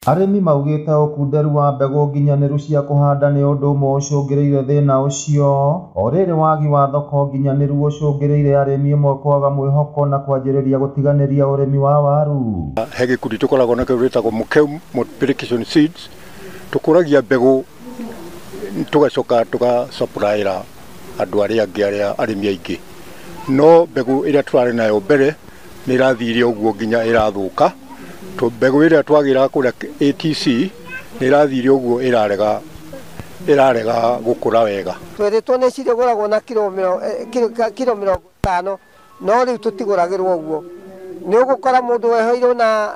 Arĩmi maugĩte ũkunderu wa mbegũ nginyanĩru cia kũhanda nĩ ũndũ ũmwe ũcũngĩrĩire thĩna ũcio, o rĩrĩ wagi wa thoko nginyanĩru ũcũngĩrĩire arĩmi amwe kwaga mwĩhoko na kwanjĩrĩria gũtiganĩria ũrĩmi wa waru. He gĩkundi tũkoragwo nakĩo gĩtagwo Mukeu Multiplication Seeds, tũkũragia mbegũ tũgacoka tũgacapraĩra andũ arĩa angĩ arĩmi aingĩ. No mbegũ ĩrĩa tũrarĩ nayo mbere nĩ ĩrathire ũguo nginya ĩrathũka. Mbegũ ĩrĩa twagĩra kũrĩa ATC nĩ ĩrathire ũguo ĩrarega gũkũra wega. Twĩrĩtwo nĩ cirĩgũragwo na kilo 50, no rĩu tũtigũragĩrwo ũguo. Nĩ ũgũkora mũndũ wehoirwo na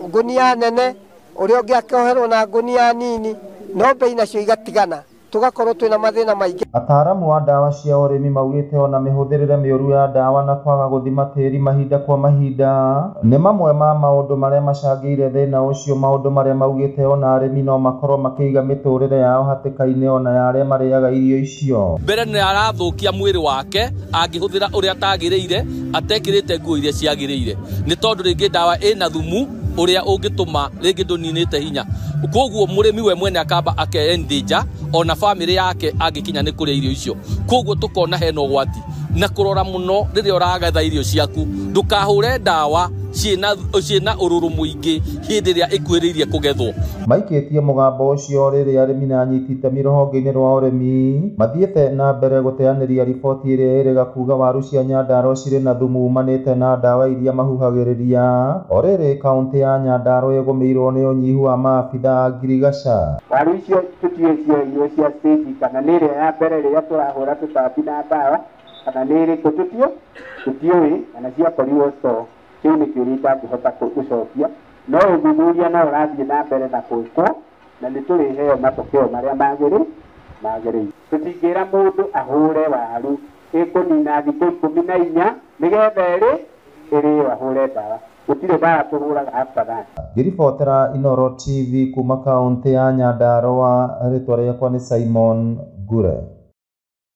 ngũnia nene, ũrĩa ũngĩ akoherwo na ngũnia nini, no mbei nacio igatigana, tugakorwo twĩna mathĩna maingĩ. Ataaramu wa ndawa cia ũrĩmi maugĩte ona mĩhũthĩrĩre mĩũru ya ndawa na kwaga gũthima tĩri mahinda kwa mahinda nĩ mamwe ma maũndũ marĩa macangĩire thĩna ũcio, maũndũ marĩa maugĩte ona arĩmi no makorwo makĩiga mĩtũrĩre yao hatĩka-inĩ ona ya arĩa marĩaga irio icio. Mbere nĩ arathũkia mwĩrĩ wake angĩhũthĩra ũrĩa atagĩrĩire, atekĩrĩte nguo iria ciagĩrĩire, nĩ tondũ rĩngĩ ndawa ĩna thumu ũrĩa ũngĩtũma rĩngĩ ndũninĩte hinya. Koguo mũrĩmi we mwene akamba ake-endanger ona famĩlĩ yake angĩkinya nĩ kũrĩa irio icio. Koguo tũkona hena ũgwati na kũrora mũno rĩrĩa ũragetha irio ciaku, ndũkahũre ndawa ciĩna ũrũrũ mũingĩ hĩndĩ ĩrĩa ĩkuhĩrĩirie kũgethwo. Maikĩtie mũgambo ũcio rĩrĩa arĩmi na anyiti itemi rũhonge-inĩ rwa ũrĩmi mathiĩte na mbere gũteanĩria riboti ĩrĩa ĩrĩga kuga waru cia Nyandarua cirĩ na thumu umanĩte na ndawa iria mahuhagĩrĩria. O rĩrĩ kaũntĩ ya Nyandarua ĩgũmĩirwo nĩ ũnyihu wa maabitha a ngirigaca. Waru icio tũtiũĩ irio cia stage kana nĩ ĩrĩa ya mbere rĩrĩa tũrahũra tũtambi na ndawa, kana nĩ ĩrĩkũ tũtiũĩ, kana ciakorirwo store. Kĩu nĩ kĩũria itangĩhota gũcokia, no ũthuthuria no ũrathiĩ na mbere na gwĩkwo na nĩ tũrĩheo matokeo marĩa magĩrĩire. Tũtingĩra mũndũ ahũre waru ĩkũnina thikũ 14 nĩgetha ĩrĩo ahũre ndawa. Gũtirĩ ndawa tũhũraga after that. Ngĩribotera Inooro TV kuma kaũntĩ ya Nyandarua, rĩtwa rĩakwa nĩ Simon Ngure.